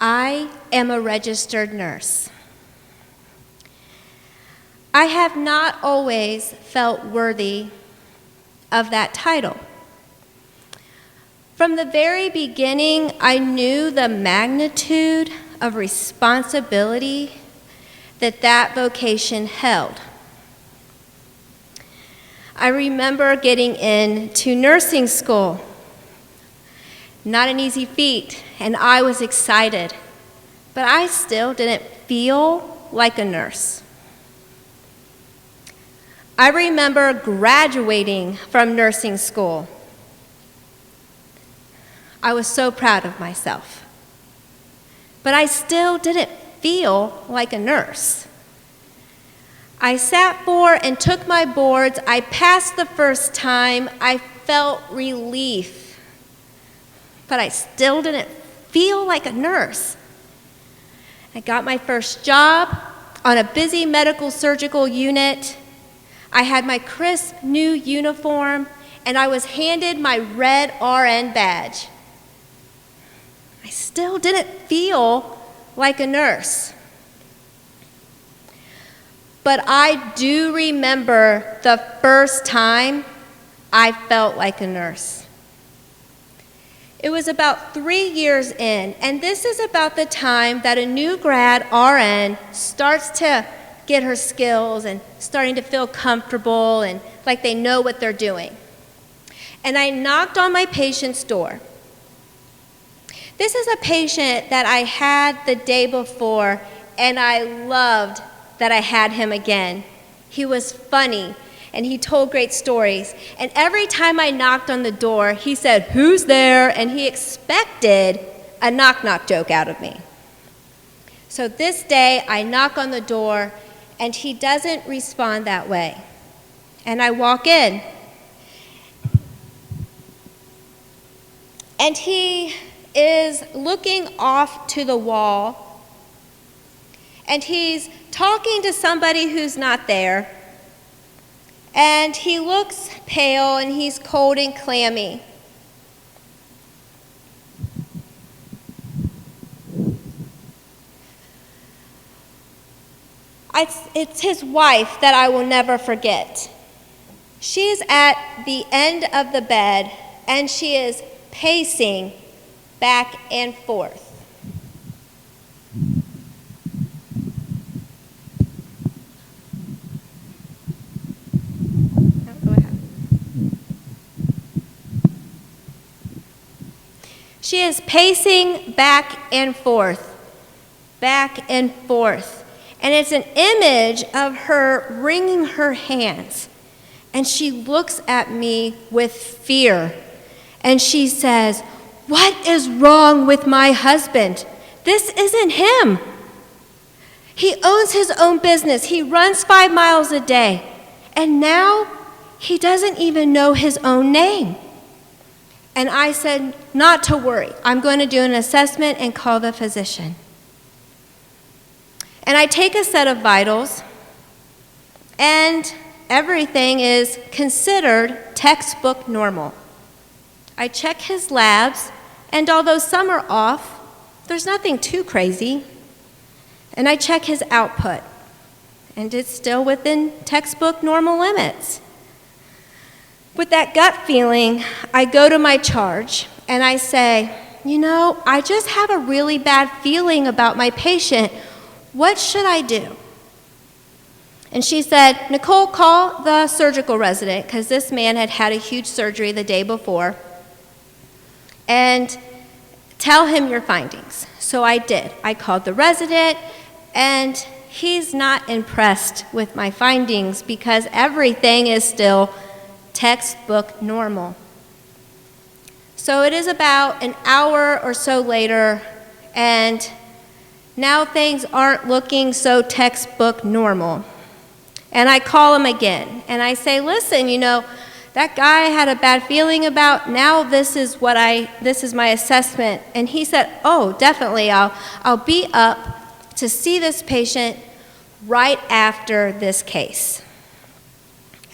I am a registered nurse. I have not always felt worthy of that title. From the very beginning, I knew the magnitude of responsibility that vocation held. I remember getting into nursing school. Not an easy feat, and I was excited, but I still didn't feel like a nurse. I remember graduating from nursing school. I was so proud of myself, but I still didn't feel like a nurse. I sat for and took my boards. I passed the first time. I felt relief, but I still didn't feel like a nurse. I got my first job on a busy medical surgical unit. I had my crisp new uniform, and I was handed my red RN badge. I still didn't feel like a nurse. But I do remember the first time I felt like a nurse. It was about 3 years in, and this is about the time that a new grad RN starts to get her skills and starting to feel comfortable and like they know what they're doing. And I knocked on my patient's door. This is a patient that I had the day before, and I loved that I had him again. He was funny, and he told great stories. And every time I knocked on the door, he said, "Who's there?" And he expected a knock-knock joke out of me. So this day, I knock on the door, and he doesn't respond that way. And I walk in, and he is looking off to the wall, and he's talking to somebody who's not there, and he looks pale, and he's cold and clammy. It's his wife that I will never forget. She's at the end of the bed, and she is pacing back and forth. She is pacing back and forth, and it's an image of her wringing her hands, and she looks at me with fear, and she says, "What is wrong with my husband? This isn't him. He owns his own business. He runs 5 miles a day, and now he doesn't even know his own name." And I said, "Not to worry. I'm going to do an assessment and call the physician." And I take a set of vitals, and everything is considered textbook normal. I check his labs, and although some are off, there's nothing too crazy. And I check his output, and it's still within textbook normal limits. With that gut feeling, I go to my charge, and I say, I just have a really bad feeling about my patient. What should I do? And she said, "Nicole, call the surgical resident," because this man had had a huge surgery the day before, "and tell him your findings." So I did. I called the resident, and he's not impressed with my findings because everything is still textbook normal. So it is about an hour or so later, and now things aren't looking so textbook normal. And I call him again, and I say, "Listen, that guy I had a bad feeling about. Now this is my assessment." And he said, "Oh, definitely. I'll be up to see this patient right after this case."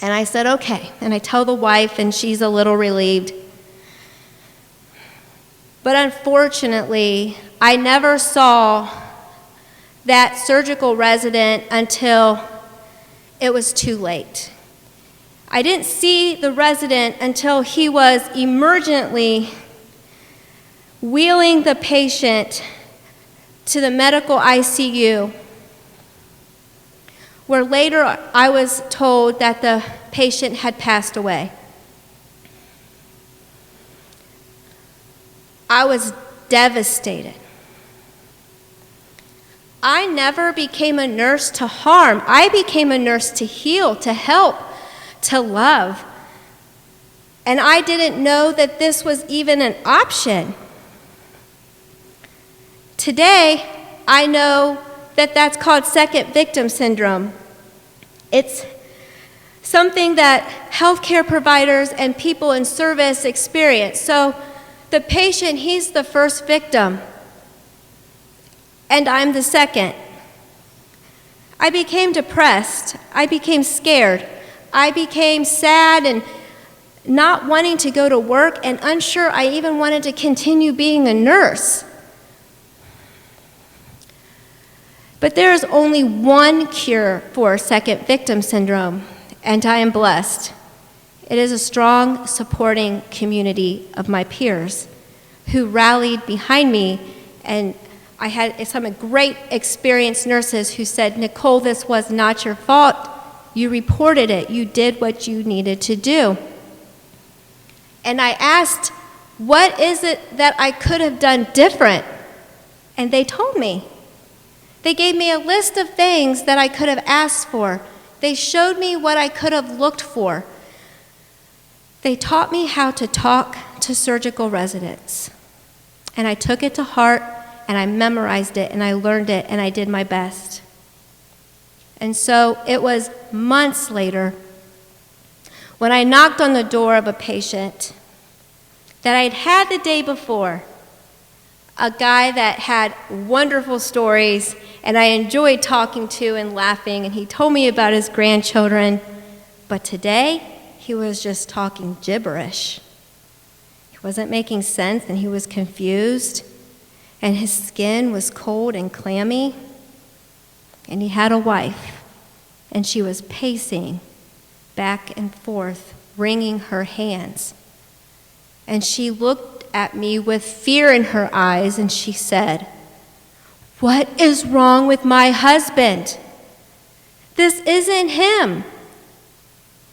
And I said, "Okay." And I tell the wife, and she's a little relieved. But unfortunately, I never saw that surgical resident until it was too late. I didn't see the resident until he was emergently wheeling the patient to the medical ICU, where later I was told that the patient had passed away. I was devastated. I never became a nurse to harm. I became a nurse to heal, to help, to love. And I didn't know that this was even an option. Today, I know that that's called second victim syndrome. It's something that healthcare providers and people in service experience. So the patient, he's the first victim, and I'm the second. I became depressed. I became scared. I became sad and not wanting to go to work and unsure I even wanted to continue being a nurse. But there is only one cure for second victim syndrome, and I am blessed. It is a strong, supporting community of my peers who rallied behind me, and I had some great experienced nurses who said, "Nicole, this was not your fault. You reported it. You did what you needed to do." And I asked, what is it that I could have done different? And they told me. They gave me a list of things that I could have asked for. They showed me what I could have looked for. They taught me how to talk to surgical residents. And I took it to heart, and I memorized it, and I learned it, and I did my best. And so it was months later when I knocked on the door of a patient that I'd had the day before, a guy that had wonderful stories, and I enjoyed talking to and laughing, and he told me about his grandchildren. But today, he was just talking gibberish. He wasn't making sense, and he was confused, and his skin was cold and clammy. And he had a wife, and she was pacing back and forth, wringing her hands. And she looked at me with fear in her eyes, and she said, "What is wrong with my husband? This isn't him.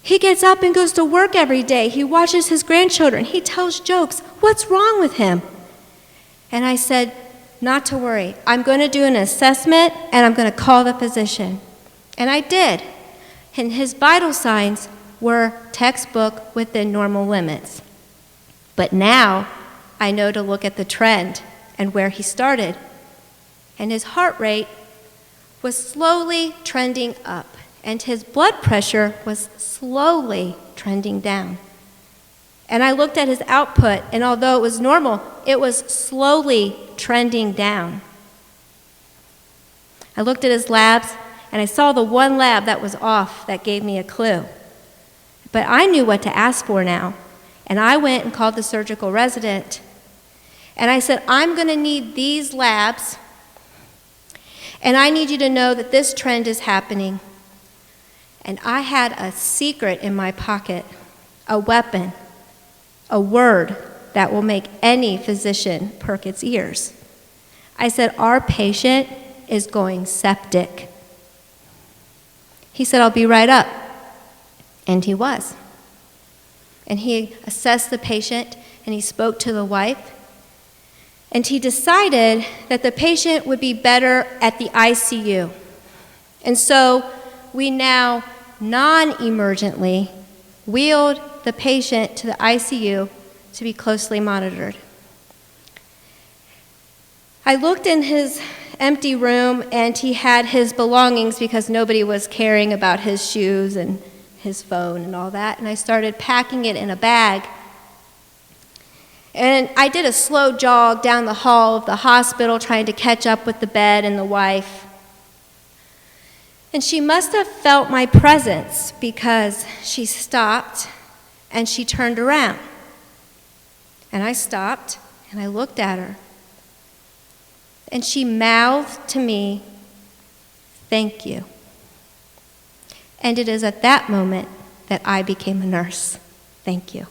He gets up and goes to work every day. He watches his grandchildren. He tells jokes. What's wrong with him?" And I said, "Not to worry. I'm going to do an assessment, and I'm going to call the physician." And I did. And his vital signs were textbook within normal limits. But now I know to look at the trend and where he started. And his heart rate was slowly trending up, and his blood pressure was slowly trending down. And I looked at his output, and although it was normal, it was slowly trending down. I looked at his labs, and I saw the one lab that was off that gave me a clue. But I knew what to ask for now, and I went and called the surgical resident, and I said, "I'm going to need these labs, and I need you to know that this trend is happening." And I had a secret in my pocket, a weapon, a word that will make any physician perk its ears. I said, "Our patient is going septic." He said, "I'll be right up." And he was. And he assessed the patient, and he spoke to the wife, and he decided that the patient would be better at the ICU. And so we now non-emergently wheeled the patient to the ICU to be closely monitored. I looked in his empty room, and he had his belongings because nobody was caring about his shoes and his phone and all that, and I started packing it in a bag. And I did a slow jog down the hall of the hospital trying to catch up with the bed and the wife. And she must have felt my presence because she stopped and she turned around. And I stopped And I looked at her, and she mouthed to me, "Thank you." And it is at that moment that I became a nurse. Thank you.